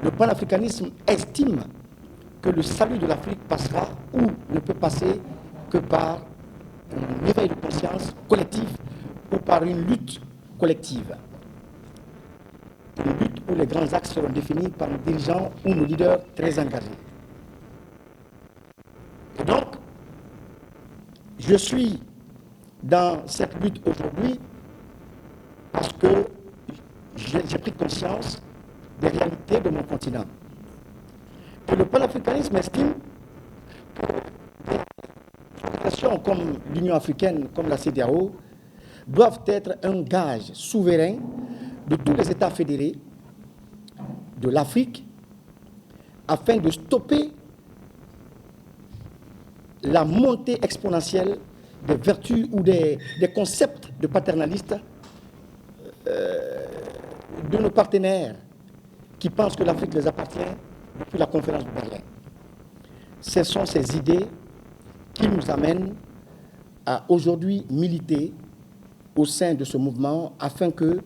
le panafricanisme estime que le salut de l'Afrique passera ou ne peut passer que par un éveil de conscience collectif ou par une lutte collective. Une lutte où les grands axes seront définis par nos dirigeants ou nos leaders très engagés. Et donc, je suis dans cette lutte aujourd'hui parce que j'ai pris conscience des réalités de mon continent. Et le panafricanisme estime que des organisations comme l'Union africaine, comme la CEDEAO, doivent être un gage souverain de tous les États fédérés de l'Afrique afin de stopper la montée exponentielle des vertus ou des concepts de paternalistes de nos partenaires qui pensent que l'Afrique les appartient depuis la conférence de Berlin. Ce sont ces idées qui nous amènent à aujourd'hui militer au sein de ce mouvement afin que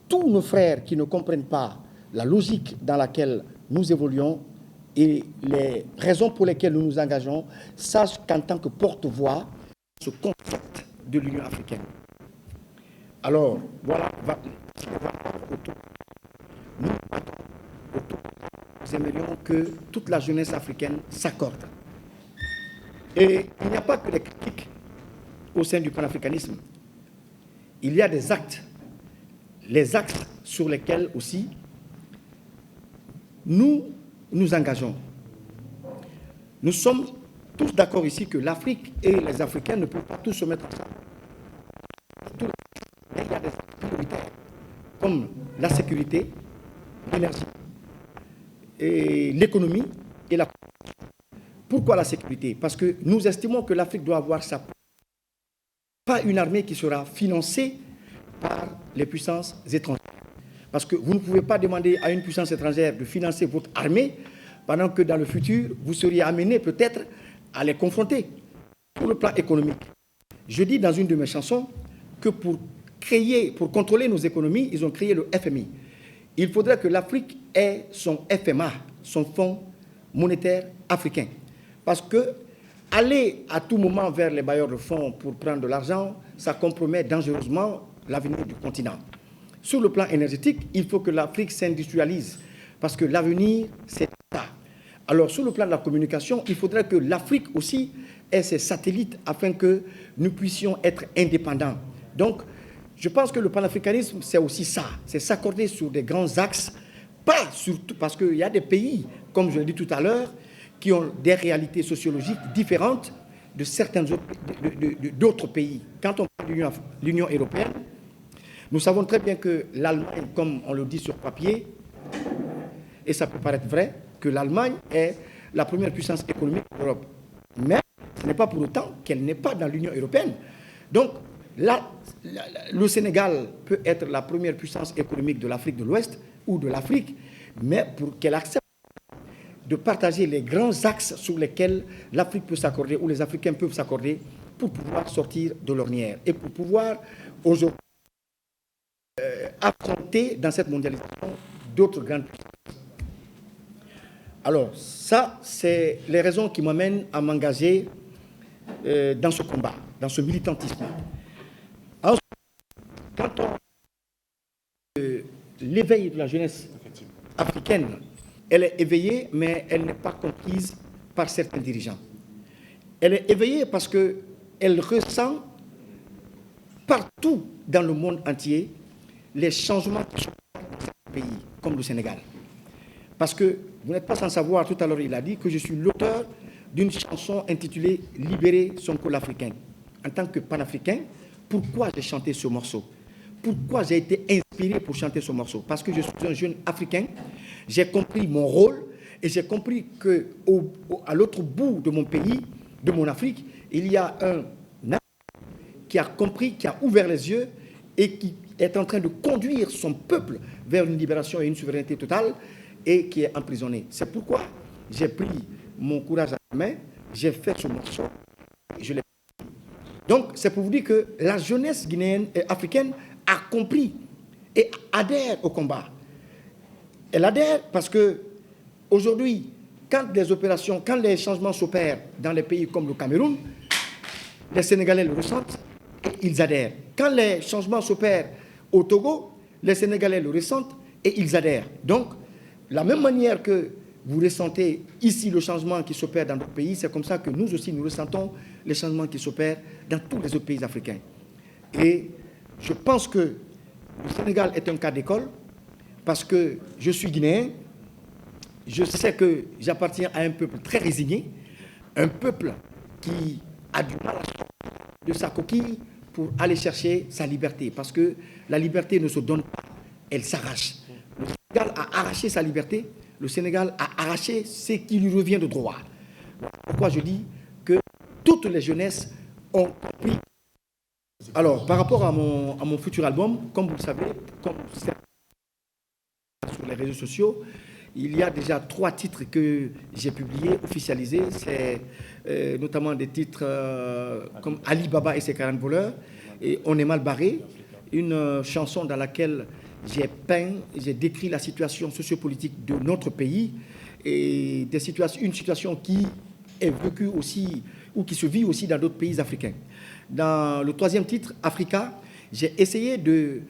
tous nos frères qui ne comprennent pas la logique dans laquelle nous évoluons et les raisons pour lesquelles nous nous engageons sachent qu'en tant que porte-voix, ce concept de l'Union africaine. Alors, voilà, nous aimerions que toute la jeunesse africaine s'accorde. Et il n'y a pas que des critiques au sein du panafricanisme. Il y a des actes, les axes sur lesquels aussi nous nous engageons. Nous sommes tous d'accord ici que l'Afrique et les Africains ne peuvent pas tous se mettre ensemble. Mais il y a des actes prioritaires comme la sécurité, l'énergie, et l'économie et la... Pourquoi la sécurité? Parce que nous estimons que l'Afrique doit avoir pas une armée qui sera financée par les puissances étrangères. Parce que vous ne pouvez pas demander à une puissance étrangère de financer votre armée pendant que dans le futur, vous seriez amené peut-être à les confronter sur le plan économique. Je dis dans une de mes chansons que pour contrôler nos économies, ils ont créé le FMI. Il faudrait que l'Afrique ait son FMA, son Fonds monétaire africain. Parce que aller à tout moment vers les bailleurs de fonds pour prendre de l'argent, ça compromet dangereusement l'avenir du continent. Sur le plan énergétique, il faut que l'Afrique s'industrialise, parce que l'avenir, c'est ça. Alors, sur le plan de la communication, il faudrait que l'Afrique aussi ait ses satellites afin que nous puissions être indépendants. Donc, je pense que le panafricanisme, c'est aussi ça, c'est s'accorder sur des grands axes, pas surtout parce qu'il y a des pays, comme je l'ai dit tout à l'heure, qui ont des réalités sociologiques différentes de certains d'autres pays. Quand on parle de l'Union européenne, nous savons très bien que l'Allemagne, comme on le dit sur papier, et ça peut paraître vrai, que l'Allemagne est la première puissance économique d'Europe. Mais ce n'est pas pour autant qu'elle n'est pas dans l'Union européenne. Donc, là, le Sénégal peut être la première puissance économique de l'Afrique de l'Ouest ou de l'Afrique, mais pour qu'elle accepte de partager les grands axes sur lesquels l'Afrique peut s'accorder, ou les Africains peuvent s'accorder, pour pouvoir sortir de l'ornière et pour pouvoir aujourd'hui affronter dans cette mondialisation d'autres grandes puissances. Alors, ça, c'est les raisons qui m'amènent à m'engager dans ce combat, dans ce militantisme. Ensuite, quand on l'éveil de la jeunesse africaine, elle est éveillée, mais elle n'est pas comprise par certains dirigeants. Elle est éveillée parce qu'elle ressent partout dans le monde entier les changements qui sont dans certains pays, comme le Sénégal. Parce que vous n'êtes pas sans savoir, tout à l'heure il a dit que je suis l'auteur d'une chanson intitulée « Libérer son col africain ». En tant que panafricain, pourquoi j'ai chanté ce morceau? Pourquoi j'ai été inspiré pour chanter ce morceau? Parce que je suis un jeune africain, j'ai compris mon rôle et j'ai compris qu'à l'autre bout de mon pays, de mon Afrique, il y a un qui a compris, qui a ouvert les yeux et qui est en train de conduire son peuple vers une libération et une souveraineté totale et qui est emprisonné. C'est pourquoi j'ai pris mon courage à la main, j'ai fait ce morceau et je l'ai fait. Donc, c'est pour vous dire que la jeunesse guinéenne et africaine a compris et adhère au combat. Elle adhère parce que aujourd'hui, quand les changements s'opèrent dans les pays comme le Cameroun, les Sénégalais le ressentent et ils adhèrent. Quand les changements s'opèrent au Togo, les Sénégalais le ressentent et ils adhèrent. Donc, la même manière que vous ressentez ici le changement qui s'opère dans d'autres pays, c'est comme ça que nous aussi, nous ressentons les changements qui s'opèrent dans tous les autres pays africains. Et je pense que le Sénégal est un cas d'école parce que je suis guinéen, je sais que j'appartiens à un peuple très résigné, un peuple qui a du mal à sortir de sa coquille pour aller chercher sa liberté. Parce que la liberté ne se donne pas, elle s'arrache. Le Sénégal a arraché sa liberté, le Sénégal a arraché ce qui lui revient de droit. Pourquoi je dis que toutes les jeunesses ont compris. Alors, par rapport à mon futur album, comme vous le savez, comme c'est sur les réseaux sociaux, il y a déjà 3 titres que j'ai publiés, officialisés. C'est notamment des titres comme Ali Baba et ses 40 voleurs et On est mal barré, une chanson dans laquelle j'ai décrit la situation sociopolitique de notre pays et une situation qui est vécue aussi ou qui se vit aussi dans d'autres pays africains. Dans le 3e titre, Africa, j'ai essayé de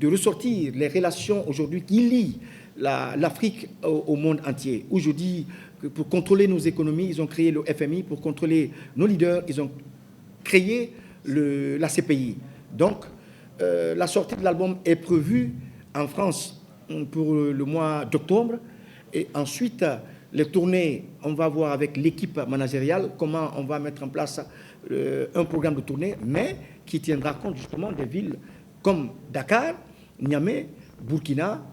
ressortir les relations aujourd'hui qui lient l'Afrique au monde entier. Où je dis que pour contrôler nos économies, ils ont créé le FMI. Pour contrôler nos leaders, ils ont créé la CPI. Donc, la sortie de l'album est prévue en France pour le mois d'octobre. Et ensuite, les tournées, on va voir avec l'équipe managériale comment on va mettre en place un programme de tournée, mais qui tiendra compte justement des villes comme Dakar, Niamey, Burkina,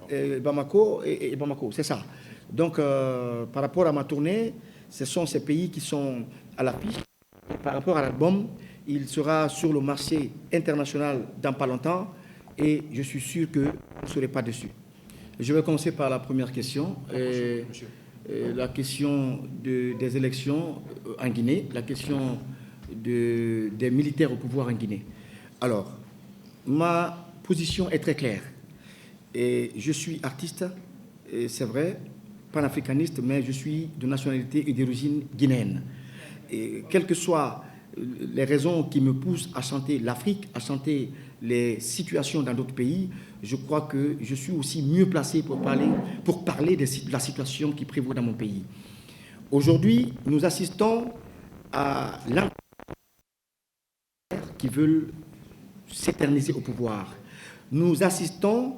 Bamako et Bamako, c'est ça. Donc, par rapport à ma tournée, ce sont ces pays qui sont à l'affiche. Par rapport à l'album, il sera sur le marché international dans pas longtemps et je suis sûr que vous ne serez pas déçus. Je vais commencer par la première question. La question des élections en Guinée, la question des militaires au pouvoir en Guinée. Alors, ma position est très claire. Et je suis artiste, c'est vrai, panafricaniste, mais je suis de nationalité et d'origine guinéenne. Et quelles que soient les raisons qui me poussent à chanter l'Afrique, à chanter les situations dans d'autres pays, je crois que je suis aussi mieux placé pour parler de la situation qui prévaut dans mon pays. Aujourd'hui, nous assistons à l'un qui veulent s'éterniser au pouvoir. Nous assistons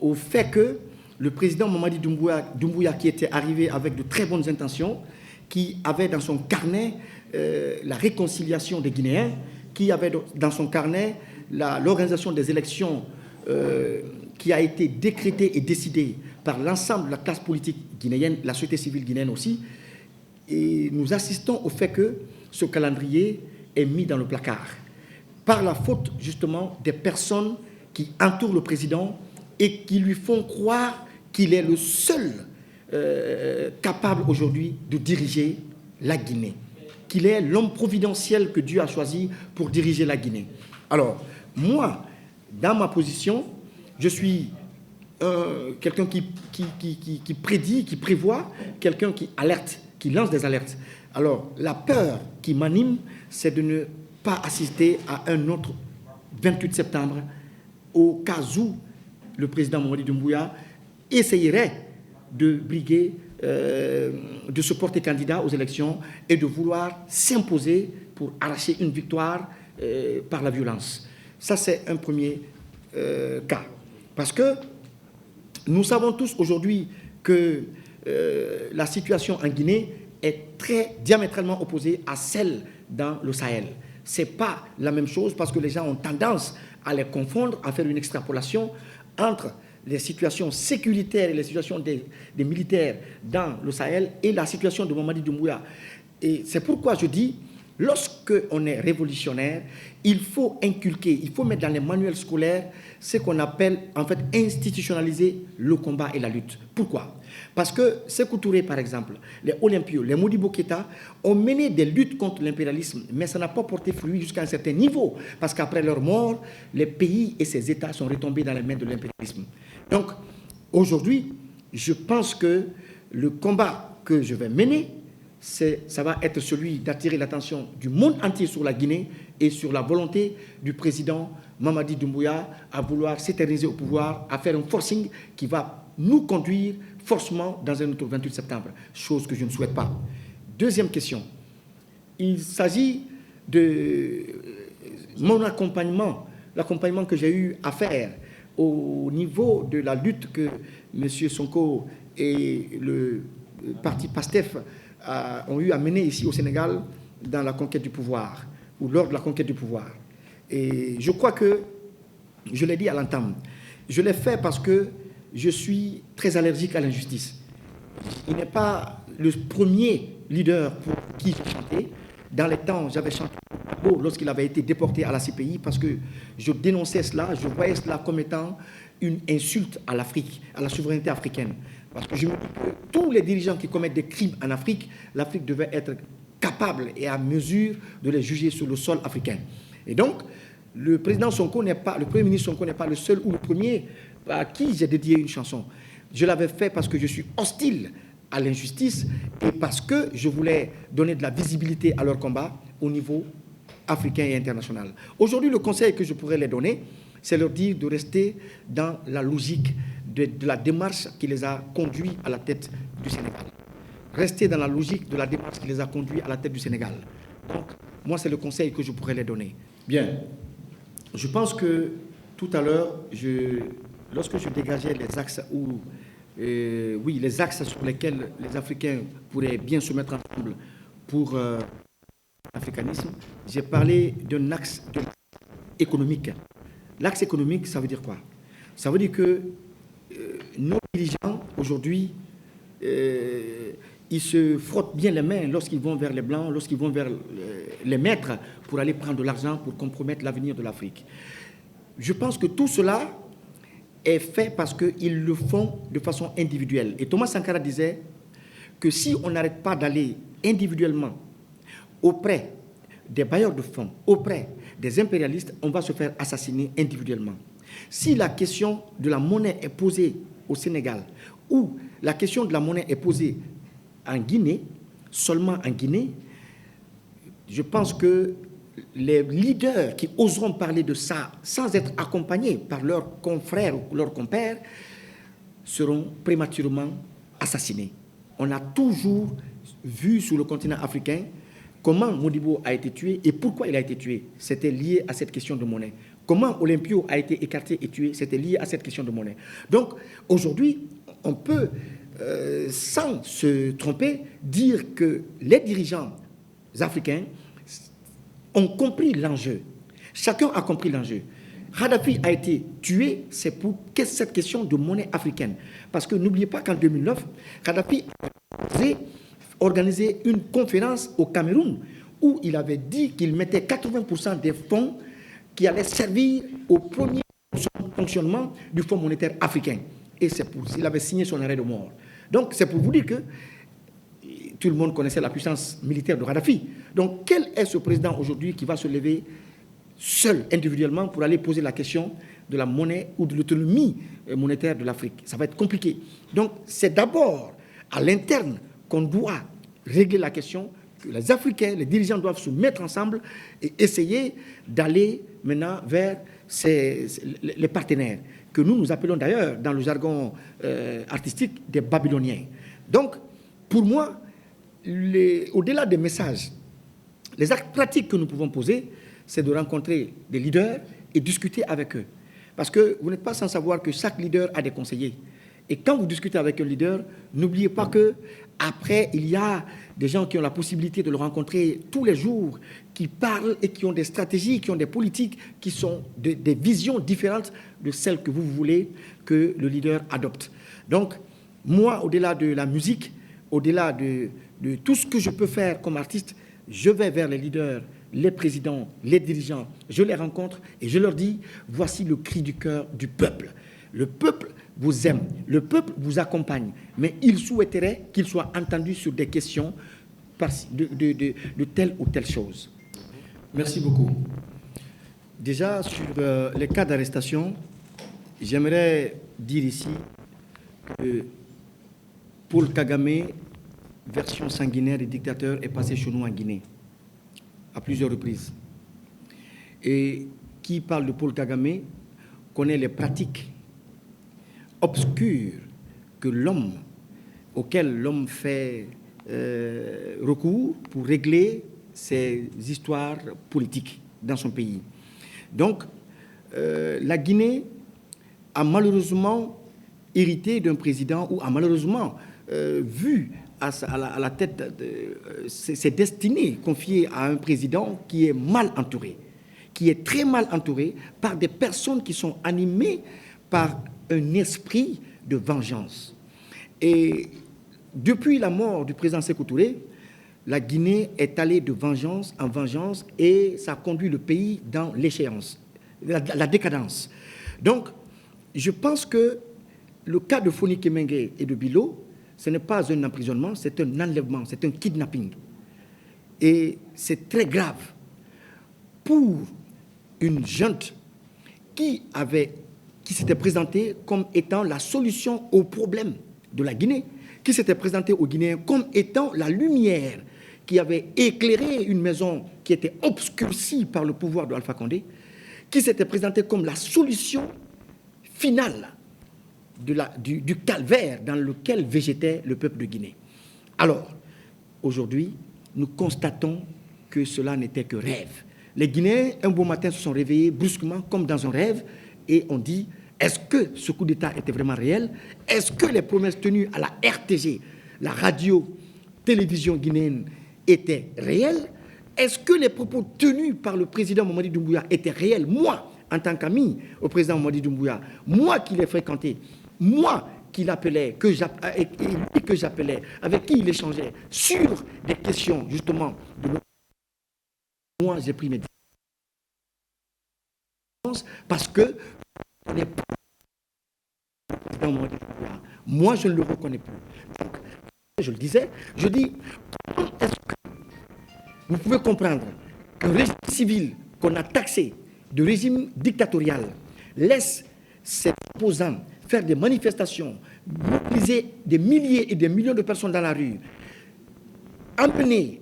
au fait que le président Mamadi Doumbouya, qui était arrivé avec de très bonnes intentions, qui avait dans son carnet la réconciliation des Guinéens, qui avait dans son carnet l'organisation des élections qui a été décrétée et décidée par l'ensemble de la classe politique guinéenne, la société civile guinéenne aussi. Et nous assistons au fait que ce calendrier est mis dans le placard par la faute justement des personnes qui entourent le président et qui lui font croire qu'il est le seul capable aujourd'hui de diriger la Guinée, qu'il est l'homme providentiel que Dieu a choisi pour diriger la Guinée. Alors, moi, dans ma position, je suis quelqu'un qui prédit, qui prévoit, quelqu'un qui alerte, qui lance des alertes. Alors, la peur qui m'anime, c'est de ne pas assister à un autre 28 septembre au cas où le président Mamadi Doumbouya essayerait de briguer, de se porter candidat aux élections et de vouloir s'imposer pour arracher une victoire par la violence. Ça, c'est un premier cas. Parce que nous savons tous aujourd'hui que la situation en Guinée est très diamétralement opposée à celle dans le Sahel. Ce n'est pas la même chose parce que les gens ont tendance à les confondre, à faire une extrapolation entre les situations sécuritaires et les situations des militaires dans le Sahel et la situation de Mamadi Doumbouya. Et c'est pourquoi je dis lorsqu'on est révolutionnaire, il faut inculquer, il faut mettre dans les manuels scolaires ce qu'on appelle, en fait, institutionnaliser le combat et la lutte. Pourquoi? Parce que Sékou Touré, par exemple, les Olympios, les Modibo Keïta ont mené des luttes contre l'impérialisme, mais ça n'a pas porté fruit jusqu'à un certain niveau, parce qu'après leur mort, les pays et ces États sont retombés dans les mains de l'impérialisme. Donc, aujourd'hui, je pense que le combat que je vais mener, ça va être celui d'attirer l'attention du monde entier sur la Guinée et sur la volonté du président Mamadi Doumbouya à vouloir s'éterniser au pouvoir, à faire un forcing qui va nous conduire forcément dans un autre 28 septembre, chose que je ne souhaite pas. Deuxième question, il s'agit de mon accompagnement, l'accompagnement que j'ai eu à faire au niveau de la lutte que M. Sonko et le parti PASTEF ont eu à mener ici au Sénégal dans la conquête du pouvoir, ou lors de la conquête du pouvoir. Et je crois que, je l'ai dit à l'entame, je l'ai fait parce que je suis très allergique à l'injustice. Il n'est pas le premier leader pour qui j'ai chanté. Dans les temps, j'avais chanté lorsqu'il avait été déporté à la CPI parce que je dénonçais cela, je voyais cela comme étant une insulte à l'Afrique, à la souveraineté africaine. Parce que je me dis que tous les dirigeants qui commettent des crimes en Afrique, l'Afrique devait être capable et à mesure de les juger sur le sol africain. Et donc, le président Sonko n'est pas, le premier ministre Sonko n'est pas le seul ou le premier à qui j'ai dédié une chanson. Je l'avais fait parce que je suis hostile à l'injustice et parce que je voulais donner de la visibilité à leur combat au niveau africain et international. Aujourd'hui, le conseil que je pourrais les donner, c'est leur dire de rester dans la logique de la démarche qui les a conduits à la tête du Sénégal. Rester dans la logique de la démarche qui les a conduits à la tête du Sénégal. Donc, moi, c'est le conseil que je pourrais les donner. Bien. Je pense que tout à l'heure, lorsque je dégageais les axes les axes sur lesquels les Africains pourraient bien se mettre ensemble pour l'africanisme, j'ai parlé d'un axe économique. L'axe économique, ça veut dire quoi? Ça veut dire que nos dirigeants, aujourd'hui, ils se frottent bien les mains lorsqu'ils vont vers les Blancs, lorsqu'ils vont vers les maîtres pour aller prendre de l'argent pour compromettre l'avenir de l'Afrique. Je pense que tout cela est fait parce qu'ils le font de façon individuelle. Et Thomas Sankara disait que si on n'arrête pas d'aller individuellement auprès des bailleurs de fonds, auprès des impérialistes, on va se faire assassiner individuellement. Si la question de la monnaie est posée au Sénégal ou la question de la monnaie est posée en Guinée, seulement en Guinée, je pense que les leaders qui oseront parler de ça sans être accompagnés par leurs confrères ou leurs compères seront prématurément assassinés. On a toujours vu sur le continent africain comment Modibo a été tué et pourquoi il a été tué. C'était lié à cette question de monnaie. Comment Olympio a été écarté et tué, c'était lié à cette question de monnaie. Donc, aujourd'hui, on peut, sans se tromper, dire que les dirigeants africains ont compris l'enjeu. Chacun a compris l'enjeu. Kadhafi a été tué, c'est pour cette question de monnaie africaine. Parce que n'oubliez pas qu'en 2009, Kadhafi a organisé une conférence au Cameroun où il avait dit qu'il mettait 80% des fonds qui allaient servir au premier fonctionnement du Fonds monétaire africain. Et il avait signé son arrêt de mort. Donc c'est pour vous dire que tout le monde connaissait la puissance militaire de Kadhafi. Donc quel est ce président aujourd'hui qui va se lever seul, individuellement, pour aller poser la question de la monnaie ou de l'autonomie monétaire de l'Afrique? Ça va être compliqué. Donc c'est d'abord à l'interne qu'on doit régler la question, que les Africains, les dirigeants doivent se mettre ensemble et essayer d'aller maintenant vers les partenaires, que nous appelons d'ailleurs, dans le jargon artistique, des Babyloniens. Donc, pour moi, au-delà des messages, les actes pratiques que nous pouvons poser, c'est de rencontrer des leaders et discuter avec eux. Parce que vous n'êtes pas sans savoir que chaque leader a des conseillers. Et quand vous discutez avec un leader, n'oubliez pas qu'après, il y a des gens qui ont la possibilité de le rencontrer tous les jours, qui parlent et qui ont des stratégies, qui ont des politiques, qui sont des visions différentes de celles que vous voulez que le leader adopte. Donc, moi, au-delà de la musique, au-delà de tout ce que je peux faire comme artiste, je vais vers les leaders, les présidents, les dirigeants, je les rencontre et je leur dis, voici le cri du cœur du peuple. Le peuple vous aime, le peuple vous accompagne, mais il souhaiterait qu'il soit entendu sur des questions de telle ou telle chose. Merci beaucoup. Déjà, sur les cas d'arrestation, j'aimerais dire ici que Paul Kagame, version sanguinaire et dictateur, est passé chez nous en Guinée, à plusieurs reprises. Et qui parle de Paul Kagame connaît les pratiques obscures auxquelles l'homme fait recours pour régler ses histoires politiques dans son pays. Donc, la Guinée a malheureusement hérité d'un président ou a malheureusement vu à la tête ses destinées confiées à un président qui est mal entouré, qui est très mal entouré par des personnes qui sont animées par un esprit de vengeance. Et depuis la mort du président Sékou Touré, la Guinée est allée de vengeance en vengeance et ça conduit le pays dans l'échéance, la décadence. Donc, je pense que le cas de Foni Kemengue et de Bilo, ce n'est pas un emprisonnement, c'est un enlèvement, c'est un kidnapping. Et c'est très grave pour une junte qui s'était présentée comme étant la solution au problème de la Guinée, qui s'était présentée aux Guinéens comme étant la lumière qui avait éclairé une maison qui était obscurcie par le pouvoir de Alpha Condé, qui s'était présentée comme la solution finale du calvaire dans lequel végétait le peuple de Guinée. Alors, aujourd'hui, nous constatons que cela n'était que rêve. Les Guinéens, un beau matin, se sont réveillés brusquement, comme dans un rêve, et on dit, est-ce que ce coup d'État était vraiment réel? Est-ce que les promesses tenues à la RTG, la radio-télévision guinéenne, étaient réelles? Est-ce que les propos tenus par le président Mamadi Doumbouya étaient réels? Moi, en tant qu'ami au président Mamadi Doumbouya, moi qui l'ai fréquenté, moi qui l'appelais, que j'appelais, avec qui il échangeait sur des questions justement de moi, j'ai pris mes décisions parce que moi, je ne le reconnais plus. Donc, je le disais, je dis, est-ce que vous pouvez comprendre qu'un régime civil qu'on a taxé de régime dictatorial laisse ses opposants faire des manifestations, mobiliser des milliers et des millions de personnes dans la rue, amener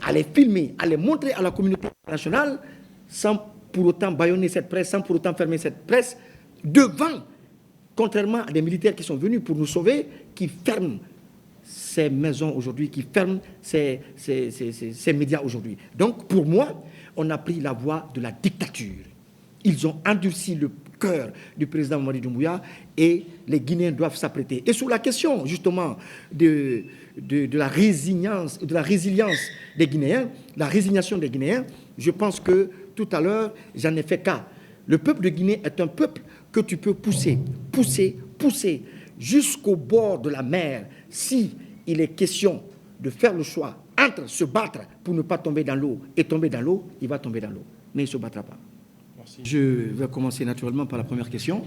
à les filmer, à les montrer à la communauté internationale, sans pour autant bâillonner cette presse, sans pour autant fermer cette presse, devant, contrairement à des militaires qui sont venus pour nous sauver, qui ferment ces maisons aujourd'hui, qui ferment ces médias aujourd'hui. Donc, pour moi, on a pris la voie de la dictature. Ils ont endurci le cœur du président Mamadi Doumbouya et les Guinéens doivent s'apprêter. Et sur la question, justement, de la résilience des Guinéens, la résignation des Guinéens, je pense que tout à l'heure, j'en ai fait cas. Le peuple de Guinée est un peuple que tu peux pousser jusqu'au bord de la mer si il est question de faire le choix entre se battre pour ne pas tomber dans l'eau et tomber dans l'eau, il va tomber dans l'eau, mais il ne se battra pas. Merci. Je vais commencer naturellement par la première question.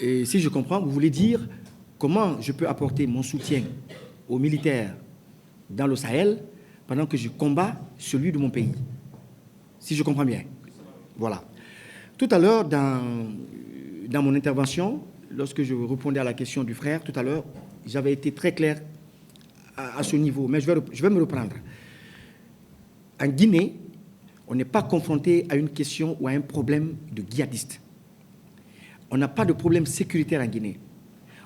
Et si je comprends, vous voulez dire comment je peux apporter mon soutien aux militaires dans le Sahel pendant que je combats celui de mon pays. Si je comprends bien. Voilà. Tout à l'heure, dans mon intervention, lorsque je répondais à la question du frère, tout à l'heure, j'avais été très clair à ce niveau, mais je vais me reprendre. En Guinée, on n'est pas confronté à une question ou à un problème de djihadistes. On n'a pas de problème sécuritaire en Guinée.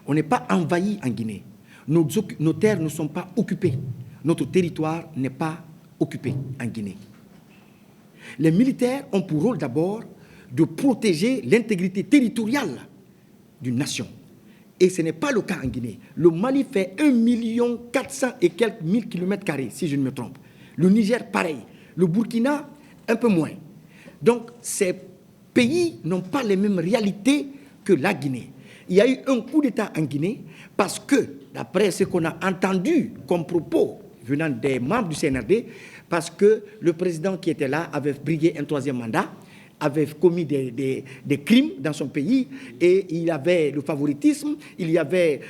On n'est pas envahi en Guinée. Nos terres ne sont pas occupées. Notre territoire n'est pas occupé en Guinée. Les militaires ont pour rôle d'abord de protéger l'intégrité territoriale d'une nation. Et ce n'est pas le cas en Guinée. Le Mali fait 1 400 000 et quelques kilomètres-carrés, si je ne me trompe. Le Niger, pareil. Le Burkina, un peu moins. Donc, ces pays n'ont pas les mêmes réalités que la Guinée. Il y a eu un coup d'État en Guinée parce que, d'après ce qu'on a entendu comme propos venant des membres du CNRD, parce que le président qui était là avait brigué un troisième mandat, avait commis des crimes dans son pays, et il y avait le favoritisme, il y avait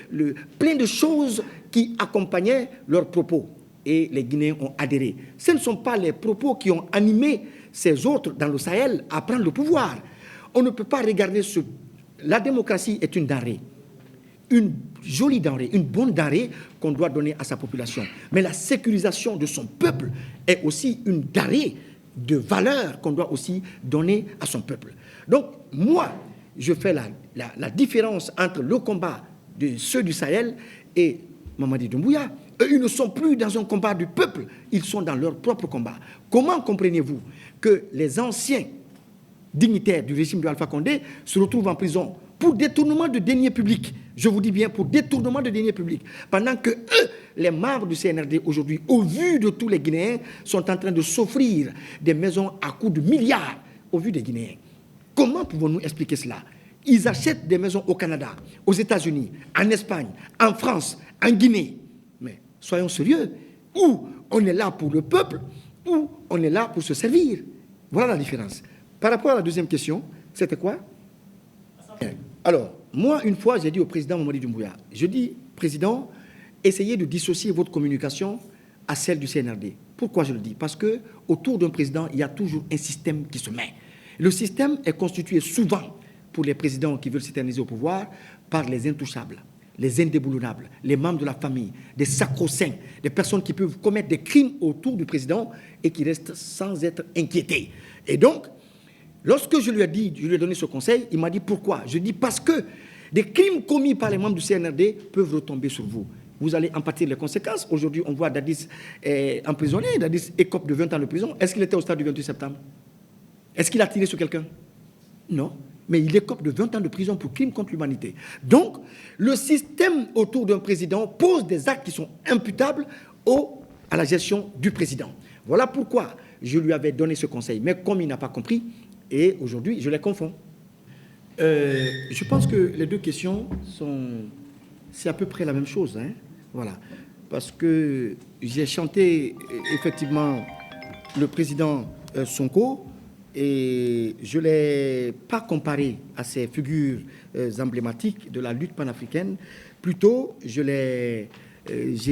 plein de choses qui accompagnaient leurs propos. Et les Guinéens ont adhéré. Ce ne sont pas les propos qui ont animé ces autres dans le Sahel à prendre le pouvoir. On ne peut pas regarder ce... La démocratie est une denrée, une jolie denrée, une bonne denrée qu'on doit donner à sa population. Mais la sécurisation de son peuple est aussi une denrée de valeur qu'on doit aussi donner à son peuple. Donc, moi, je fais la différence entre le combat de ceux du Sahel et Mamadi Doumbouya. Eux, ils ne sont plus dans un combat du peuple, ils sont dans leur propre combat. Comment comprenez-vous que les anciens dignitaires du régime de Alpha Condé se retrouvent en prison pour détournement de deniers publics? Je vous dis bien, pour détournement de deniers publics. Pendant que eux, les membres du CNRD aujourd'hui, au vu de tous les Guinéens, sont en train de s'offrir des maisons à coût de milliards au vu des Guinéens. Comment pouvons-nous expliquer cela? Ils achètent des maisons au Canada, aux États-Unis, en Espagne, en France, en Guinée. Mais soyons sérieux, ou on est là pour le peuple, ou on est là pour se servir. Voilà la différence. Par rapport à la deuxième question, c'était quoi? Alors, moi, une fois, j'ai dit au président Mamadi Doumbouya, je dis, président, essayez de dissocier votre communication à celle du CNRD. Pourquoi je le dis? Parce que autour d'un président, il y a toujours un système qui se met. Le système est constitué souvent, pour les présidents qui veulent s'éterniser au pouvoir, par les intouchables, les indéboulonnables, les membres de la famille, des sacro-saints, des personnes qui peuvent commettre des crimes autour du président et qui restent sans être inquiétés. Et donc, lorsque je lui ai dit, je lui ai donné ce conseil, il m'a dit pourquoi? Je dis parce que des crimes commis par les membres du CNRD peuvent retomber sur vous. Vous allez en pâtir les conséquences. Aujourd'hui, on voit Dadis emprisonné. Dadis écope de 20 ans de prison. Est-ce qu'il était au stade du 28 septembre? Est-ce qu'il a tiré sur quelqu'un? Non. Mais il écope de 20 ans de prison pour crime contre l'humanité. Donc, le système autour d'un président pose des actes qui sont imputables à la gestion du président. Voilà pourquoi je lui avais donné ce conseil. Mais comme il n'a pas compris, et aujourd'hui, je les confonds. Je pense que les deux questions c'est à peu près la même chose. Hein? Voilà. Parce que j'ai chanté effectivement le président Sonko et je ne l'ai pas comparé à ces figures emblématiques de la lutte panafricaine. Plutôt, j'ai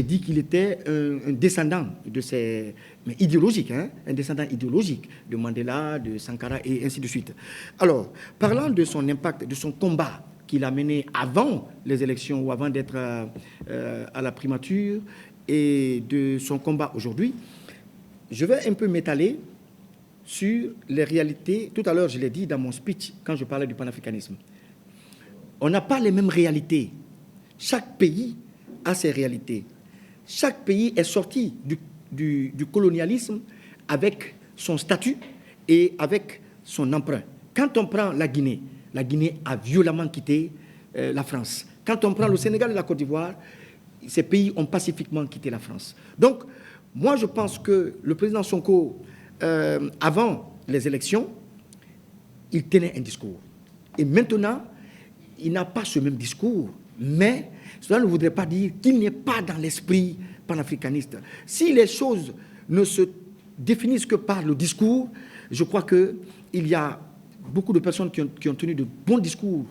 dit qu'il était un descendant de ces... mais idéologique, hein, un descendant idéologique de Mandela, de Sankara et ainsi de suite. Alors, parlant de son impact, de son combat qu'il a mené avant les élections ou avant d'être à la primature et de son combat aujourd'hui, je vais un peu m'étaler sur les réalités. Tout à l'heure, je l'ai dit dans mon speech quand je parlais du panafricanisme. On n'a pas les mêmes réalités. Chaque pays a ses réalités. Chaque pays est sorti du colonialisme avec son statut et avec son emprunt. Quand on prend la Guinée a violemment quitté la France. Quand on prend le Sénégal et la Côte d'Ivoire, ces pays ont pacifiquement quitté la France. Donc, moi, je pense que le président Sonko, avant les élections, il tenait un discours. Et maintenant, il n'a pas ce même discours, mais cela ne voudrait pas dire qu'il n'est pas dans l'esprit panafricaniste. Si les choses ne se définissent que par le discours, je crois qu'il y a beaucoup de personnes qui ont tenu de bons discours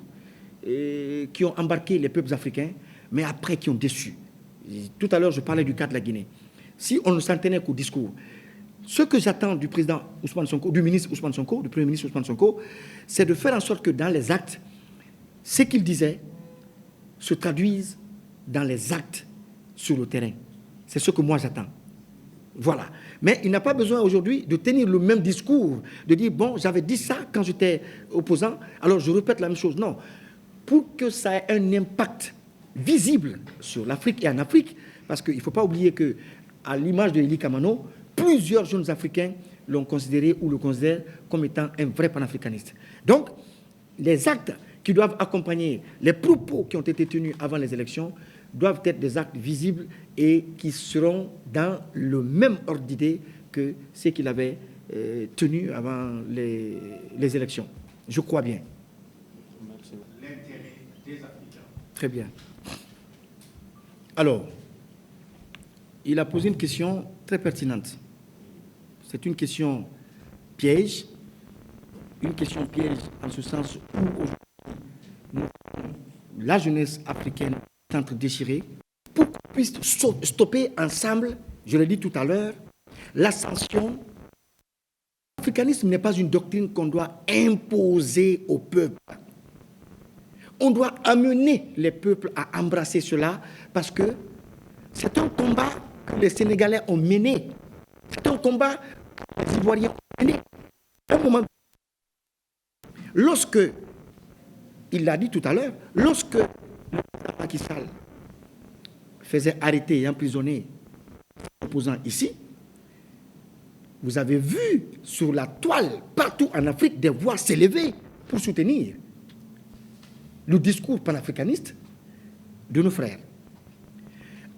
et qui ont embarqué les peuples africains, mais après qui ont déçu. Tout à l'heure, je parlais du cas de la Guinée. Si on ne s'en tenait qu'au discours, ce que j'attends du président Ousmane Sonko, du ministre Ousmane Sonko, du Premier ministre Ousmane Sonko, c'est de faire en sorte que dans les actes, ce qu'il disait se traduise dans les actes sur le terrain. C'est ce que moi j'attends. Voilà. Mais il n'a pas besoin aujourd'hui de tenir le même discours, de dire, bon, j'avais dit ça quand j'étais opposant, alors je répète la même chose. Non. Pour que ça ait un impact visible sur l'Afrique et en Afrique, parce qu'il ne faut pas oublier qu'à l'image de Eli Kamano, plusieurs jeunes Africains l'ont considéré ou le considèrent comme étant un vrai panafricaniste. Donc, les actes qui doivent accompagner les propos qui ont été tenus avant les élections doivent être des actes visibles et qui seront dans le même ordre d'idée que ceux qu'il avait tenus avant les élections. Je crois bien. L'intérêt des Africains. Très bien. Alors, il a posé une question très pertinente. c'est une question piège. Une question piège en ce sens où aujourd'hui, la jeunesse africaine est en train de déchirer pour qu'on puisse stopper ensemble, je l'ai dit tout à l'heure, l'ascension. L'africanisme n'est pas une doctrine qu'on doit imposer au peuple. On doit amener les peuples à embrasser cela parce que c'est un combat que les Sénégalais ont mené. C'est un combat que les Ivoiriens ont mené. Un moment, lorsque, il l'a dit tout à l'heure, lorsque le président Macky Sall faisait arrêter et emprisonner les opposants ici, vous avez vu sur la toile, partout en Afrique, des voix s'élever pour soutenir le discours panafricaniste de nos frères.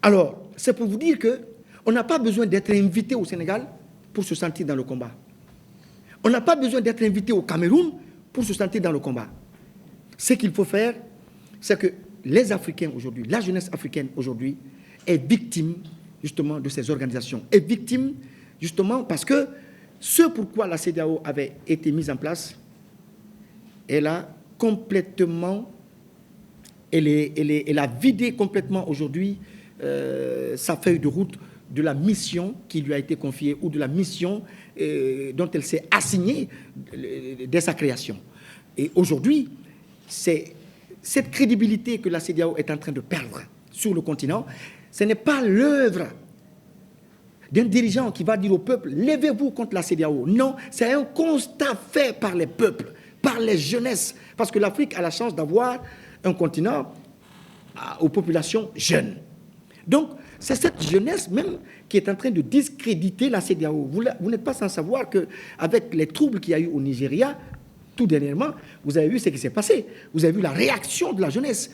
Alors, c'est pour vous dire qu'on n'a pas besoin d'être invité au Sénégal pour se sentir dans le combat. On n'a pas besoin d'être invité au Cameroun pour se sentir dans le combat. Ce qu'il faut faire, c'est que les Africains aujourd'hui, la jeunesse africaine aujourd'hui, est victime justement de ces organisations, est victime justement parce que ce pourquoi la CEDEAO avait été mise en place, elle a complètement, elle a vidé complètement aujourd'hui sa feuille de route de la mission qui lui a été confiée ou de la mission dont elle s'est assignée dès sa création. Et aujourd'hui, c'est cette crédibilité que la CEDEAO est en train de perdre sur le continent. Ce n'est pas l'œuvre d'un dirigeant qui va dire au peuple « levez-vous contre la CEDEAO ». Non, c'est un constat fait par les peuples, par les jeunesses. Parce que l'Afrique a la chance d'avoir un continent aux populations jeunes. Donc, c'est cette jeunesse même qui est en train de discréditer la CEDEAO. Vous n'êtes pas sans savoir qu'avec les troubles qu'il y a eu au Nigeria, tout dernièrement, vous avez vu ce qui s'est passé. Vous avez vu la réaction de la jeunesse,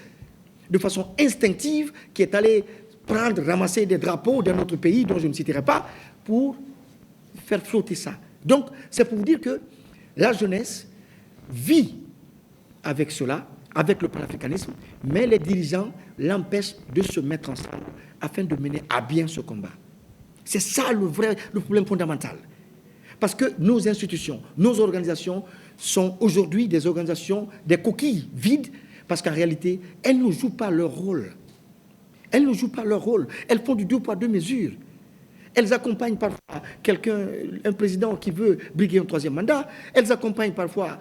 de façon instinctive, qui est allée ramasser des drapeaux d'un autre pays dont je ne citerai pas, pour faire flotter ça. Donc, c'est pour vous dire que la jeunesse vit avec cela, avec le panafricanisme, mais les dirigeants l'empêchent de se mettre ensemble afin de mener à bien ce combat. C'est ça le problème fondamental. Parce que nos institutions, nos organisations sont aujourd'hui des organisations, des coquilles vides, parce qu'en réalité, elles ne jouent pas leur rôle. Elles ne jouent pas leur rôle. Elles font du deux poids, deux mesures. Elles accompagnent parfois un président qui veut briguer un troisième mandat. Elles accompagnent parfois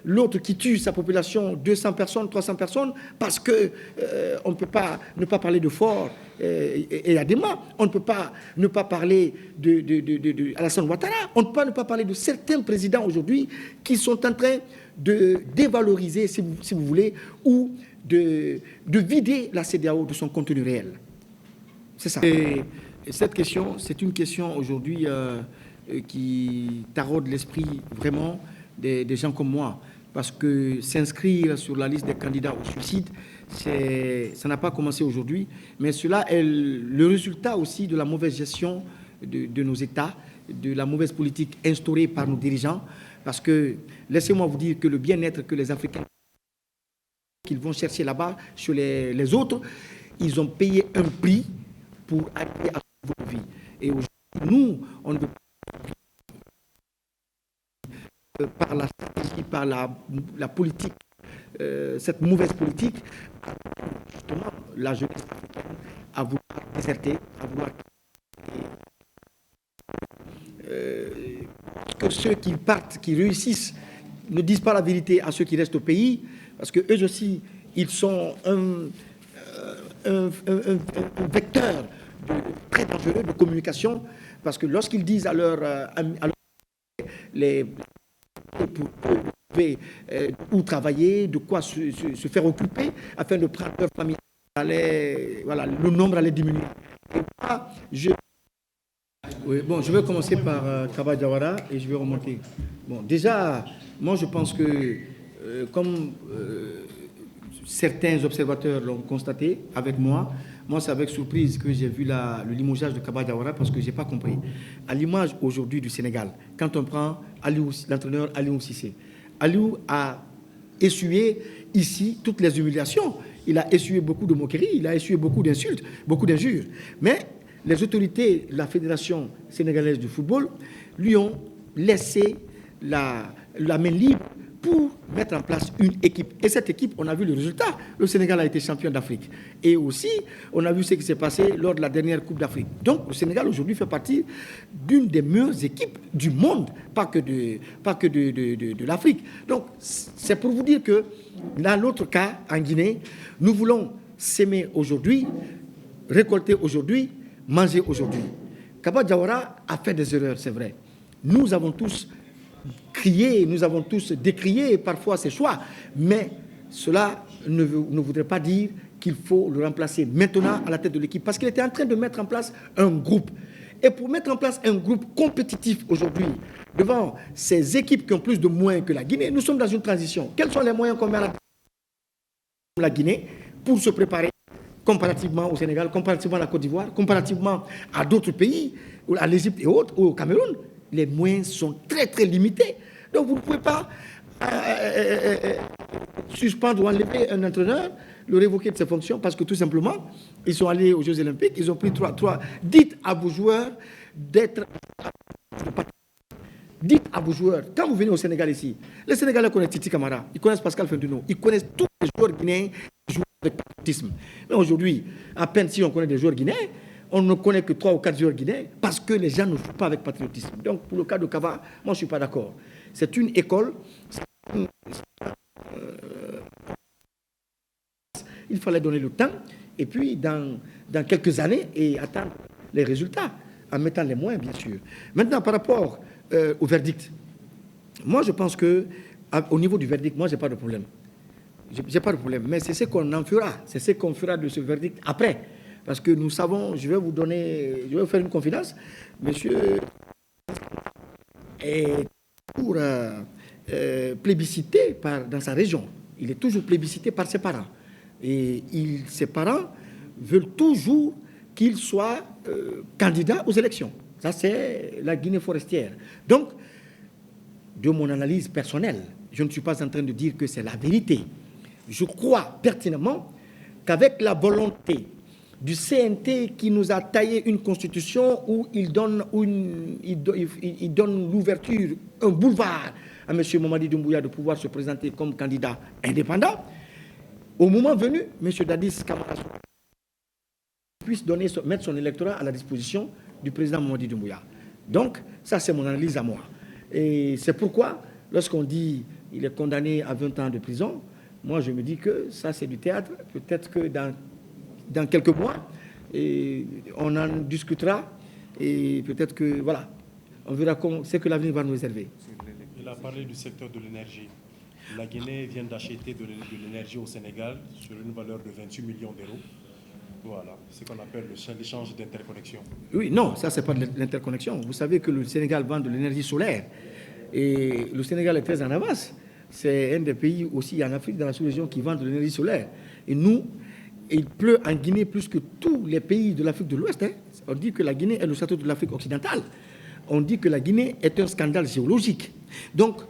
l'autre qui tue sa population, 200 personnes, 300 personnes, parce qu'on ne peut pas ne pas parler de Faure et Adema. On ne peut pas ne pas parler de Alassane Ouattara. On ne peut pas ne pas parler de certains présidents aujourd'hui qui sont en train de dévaloriser, si vous voulez, ou de vider la CEDEAO de son contenu réel. C'est ça. Et cette question, c'est une question aujourd'hui qui taraude l'esprit vraiment des gens comme moi. Parce que s'inscrire sur la liste des candidats au suicide, ça n'a pas commencé aujourd'hui, mais cela est le résultat aussi de la mauvaise gestion de nos États, de la mauvaise politique instaurée par nos dirigeants. Parce que, laissez-moi vous dire que le bien-être que les Africains qu'ils vont chercher là-bas, sur les autres, ils ont payé un prix pour arriver à sauver vie. Et aujourd'hui, nous, on ne veut pas, par la stratégie, par la politique, cette mauvaise politique, justement, la jeunesse africaine à vouloir déserter, à vouloir que ceux qui partent, qui réussissent, ne disent pas la vérité à ceux qui restent au pays, parce qu'eux aussi, ils sont un vecteur très dangereux de communication, parce que lorsqu'ils disent à leurs pour trouver où travailler, de quoi se faire occuper, afin de prendre leur famille, voilà, le nombre allait diminuer. Et moi, oui, bon, je vais commencer par Kaba Diawara et je vais remonter. Bon, déjà, moi je pense que, comme certains observateurs l'ont constaté avec moi c'est avec surprise que j'ai vu le limogeage de Kaba Diawara parce que je n'ai pas compris. À l'image aujourd'hui du Sénégal, quand on prend l'entraîneur Aliou Cissé, Aliou a essuyé ici toutes les humiliations. Il a essuyé beaucoup de moqueries, il a essuyé beaucoup d'insultes, beaucoup d'injures. Mais les autorités de la Fédération sénégalaise de football lui ont laissé la main libre pour mettre en place une équipe. Et cette équipe, on a vu le résultat. Le Sénégal a été champion d'Afrique. Et aussi, on a vu ce qui s'est passé lors de la dernière Coupe d'Afrique. Donc, le Sénégal, aujourd'hui, fait partie d'une des meilleures équipes du monde, pas que de l'Afrique. Donc, c'est pour vous dire que, dans l'autre cas, en Guinée, nous voulons s'aimer aujourd'hui, récolter aujourd'hui, manger aujourd'hui. Kaba Diawara a fait des erreurs, c'est vrai. Nous avons tous crié, nous avons tous décrié parfois ses choix, mais cela ne voudrait pas dire qu'il faut le remplacer maintenant à la tête de l'équipe, parce qu'il était en train de mettre en place un groupe. Et pour mettre en place un groupe compétitif aujourd'hui, devant ces équipes qui ont plus de moyens que la Guinée, nous sommes dans une transition. Quels sont les moyens qu'on met à la Guinée pour se préparer comparativement au Sénégal, comparativement à la Côte d'Ivoire, comparativement à d'autres pays, à l'Égypte et autres, ou au Cameroun? Les moyens sont très très limités. Donc vous ne pouvez pas suspendre ou enlever un entraîneur, le révoquer de ses fonctions, parce que tout simplement, ils sont allés aux Jeux Olympiques, ils ont pris 3. Dites à vos joueurs d'être... Dites à vos joueurs, quand vous venez au Sénégal ici, les Sénégalais connaissent Titi Camara, ils connaissent Pascal Fentuno, ils connaissent tous les joueurs guinéens qui jouent avec patriotisme. Mais aujourd'hui, à peine si on connaît des joueurs guinéens, on ne connaît que 3 ou 4 joueurs guinéens parce que les gens ne jouent pas avec patriotisme. Donc, pour le cas de Kava, moi, je ne suis pas d'accord. C'est une école. Il fallait donner le temps et puis, dans quelques années, et attendre les résultats en mettant les moyens, bien sûr. Maintenant, par rapport au verdict, moi, je pense qu'au niveau du verdict, moi, je n'ai pas de problème. Je n'ai pas de problème. Mais c'est ce qu'on en fera. C'est ce qu'on fera de ce verdict après. Parce que nous savons, je vais vous faire une confidence. Monsieur est toujours plébiscité dans sa région. Il est toujours plébiscité par ses parents. Et ses parents veulent toujours qu'il soit candidat aux élections. Ça, c'est la Guinée forestière. Donc, de mon analyse personnelle, je ne suis pas en train de dire que c'est la vérité. Je crois pertinemment qu'avec la volonté du CNT qui nous a taillé une constitution où il donne l'ouverture, un boulevard à M. Mamadi Doumbouya de pouvoir se présenter comme candidat indépendant, au moment venu, M. Dadis Camara puisse mettre son électorat à la disposition du président Mamadi Doumbouya. Donc, ça c'est mon analyse à moi. Et c'est pourquoi, lorsqu'on dit qu'il est condamné à 20 ans de prison, moi je me dis que ça c'est du théâtre. Peut-être que dans quelques mois, et on en discutera et peut-être que, voilà, on verra ce que l'avenir va nous réserver. Il a parlé du secteur de l'énergie. La Guinée vient d'acheter de l'énergie au Sénégal sur une valeur de 28 millions d'euros. Voilà, c'est ce qu'on appelle l'échange d'interconnexion. Oui, non, ça, c'est pas de l'interconnexion. Vous savez que le Sénégal vend de l'énergie solaire et le Sénégal est très en avance. C'est un des pays aussi en Afrique, dans la sous-région, qui vend de l'énergie solaire. Et nous, il pleut en Guinée plus que tous les pays de l'Afrique de l'Ouest. Hein. On dit que la Guinée est le château de l'Afrique occidentale. On dit que la Guinée est un scandale géologique. Donc,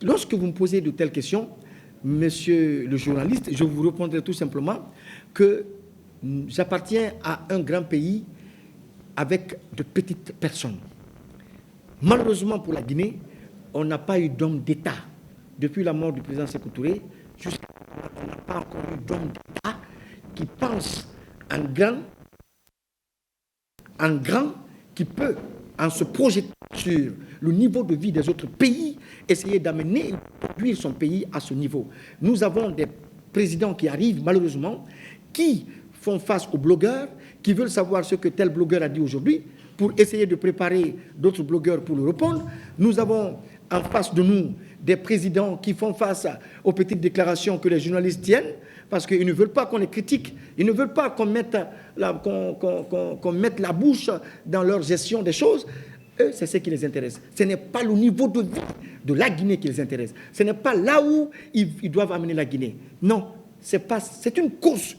lorsque vous me posez de telles questions, monsieur le journaliste, je vous répondrai tout simplement que j'appartiens à un grand pays avec de petites personnes. Malheureusement pour la Guinée, on n'a pas eu d'homme d'État. Depuis la mort du président Sékou Touré, jusqu'à maintenant, on n'a pas encore eu d'homme d'État qui pense en grand, qui peut, en se projetant sur le niveau de vie des autres pays, essayer d'amener, produire son pays à ce niveau. Nous avons des présidents qui arrivent, malheureusement, qui font face aux blogueurs, qui veulent savoir ce que tel blogueur a dit aujourd'hui, pour essayer de préparer d'autres blogueurs pour le répondre. Nous avons en face de nous des présidents qui font face aux petites déclarations que les journalistes tiennent, parce qu'ils ne veulent pas qu'on les critique, ils ne veulent pas qu'on mette la bouche dans leur gestion des choses. Eux, c'est ce qui les intéresse. Ce n'est pas le niveau de vie de la Guinée qui les intéresse. Ce n'est pas là où ils doivent amener la Guinée. Non, c'est une course.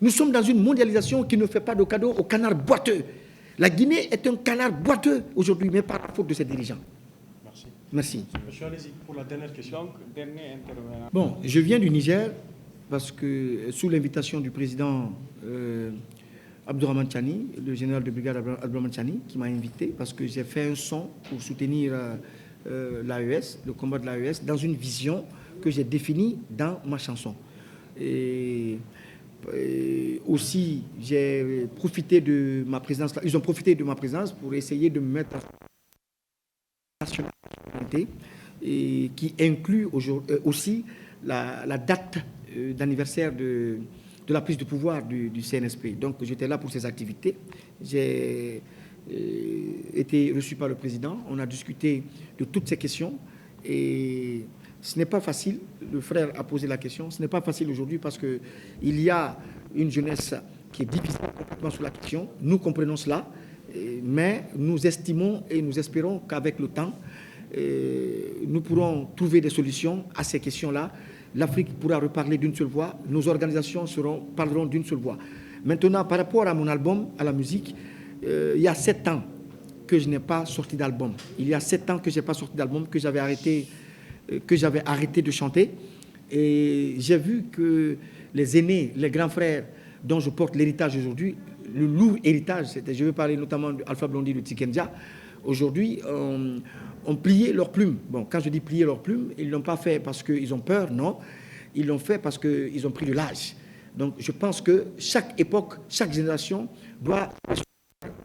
Nous sommes dans une mondialisation qui ne fait pas de cadeau au canard boiteux. La Guinée est un canard boiteux aujourd'hui, mais par la faute de ses dirigeants. Merci. Monsieur, allez-y pour la dernière question. Donc, dernier intervenant. Bon, je viens du Niger parce que, sous l'invitation du président Abdourahmane Tchani, le général de brigade Abdourahmane Tchani, qui m'a invité parce que j'ai fait un son pour soutenir l'AES, le combat de l'AES, dans une vision que j'ai définie dans ma chanson. Et aussi, j'ai profité de ma présence, ils ont profité de ma présence pour essayer de me mettre en nationalité, et qui inclut aussi la date d'anniversaire de la prise de pouvoir du CNSP. Donc j'étais là pour ces activités. J'ai été reçu par le président. On a discuté de toutes ces questions et ce n'est pas facile. Le frère a posé la question. Ce n'est pas facile aujourd'hui parce qu'il y a une jeunesse qui est divisée complètement sur la question. Nous comprenons cela, mais nous estimons et nous espérons qu'avec le temps, nous pourrons trouver des solutions à ces questions-là. L'Afrique pourra reparler d'une seule voix, nos organisations parleront d'une seule voix. Maintenant, par rapport à mon album, à la musique, il y a 7 ans que je n'ai pas sorti d'album. Il y a 7 ans que je n'ai pas sorti d'album, que j'avais arrêté de chanter. Et j'ai vu que les aînés, les grands frères dont je porte l'héritage aujourd'hui, le lourd héritage, je vais parler notamment d'Alpha Blondy, de Tikenja, aujourd'hui, ont plié leurs plumes. Bon, quand je dis plier leurs plumes, ils ne l'ont pas fait parce qu'ils ont peur, non. Ils l'ont fait parce qu'ils ont pris de l'âge. Donc, je pense que chaque époque, chaque génération doit,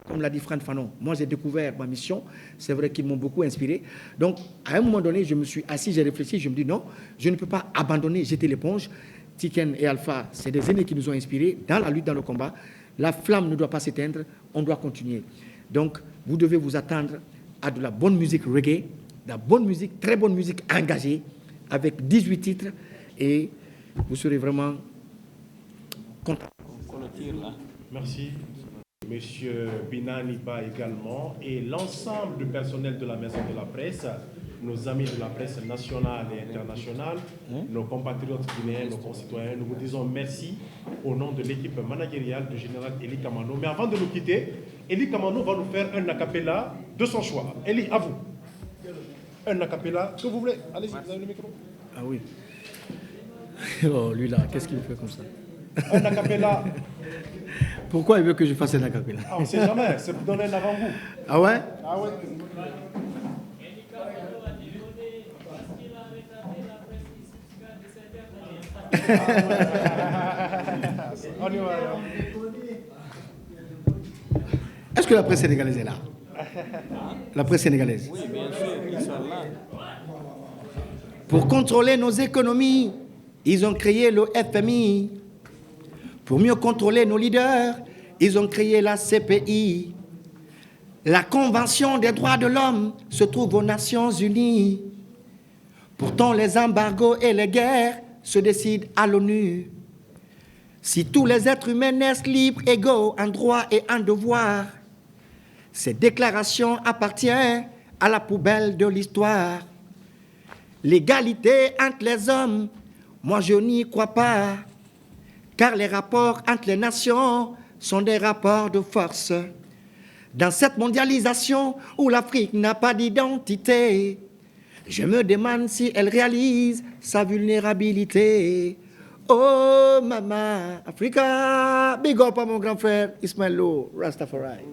comme l'a dit Franck Fanon, moi j'ai découvert ma mission, c'est vrai qu'ils m'ont beaucoup inspiré. Donc, à un moment donné, je me suis assis, j'ai réfléchi, je me dis non, je ne peux pas abandonner, jeter l'éponge. Tiken et Alpha, c'est des aînés qui nous ont inspirés dans la lutte, dans le combat. La flamme ne doit pas s'éteindre, on doit continuer. Donc, vous devez vous attendre à de la bonne musique reggae, de la bonne musique, très bonne musique engagée, avec 18 titres, et vous serez vraiment content. Merci. Monsieur Binaniba également, et l'ensemble du personnel de la Maison de la Presse, nos amis de la presse nationale et internationale, nos compatriotes guinéens, nos concitoyens, nous vous disons merci au nom de l'équipe managériale du général Eli Kamano. Mais avant de nous quitter, Eli Kamano va nous faire un acapella de son choix. Eli, à vous. Un acapella que vous voulez. Allez-y, vous avez le micro. Ah oui. Oh, lui là, qu'est-ce qu'il fait comme ça? Un acapella. Pourquoi il veut que je fasse un acapella? On ne sait jamais, c'est pour donner un avant-goût. Ah ouais? Ah ouais. Est-ce que la presse sénégalaise est là? La presse sénégalaise? Oui, bien sûr, ils sont là. Pour contrôler nos économies, ils ont créé le FMI. Pour mieux contrôler nos leaders, ils ont créé la CPI. La Convention des droits de l'homme se trouve aux Nations Unies. Pourtant, les embargos et les guerres se décident à l'ONU. Si tous les êtres humains naissent libres, égaux en droit et en devoir, cette déclaration appartient à la poubelle de l'histoire. L'égalité entre les hommes, moi je n'y crois pas, car les rapports entre les nations sont des rapports de force. Dans cette mondialisation où l'Afrique n'a pas d'identité, je me demande si elle réalise sa vulnérabilité. Oh, Mama Africa, big up à mon grand frère Ismaël Lo, Rastafari.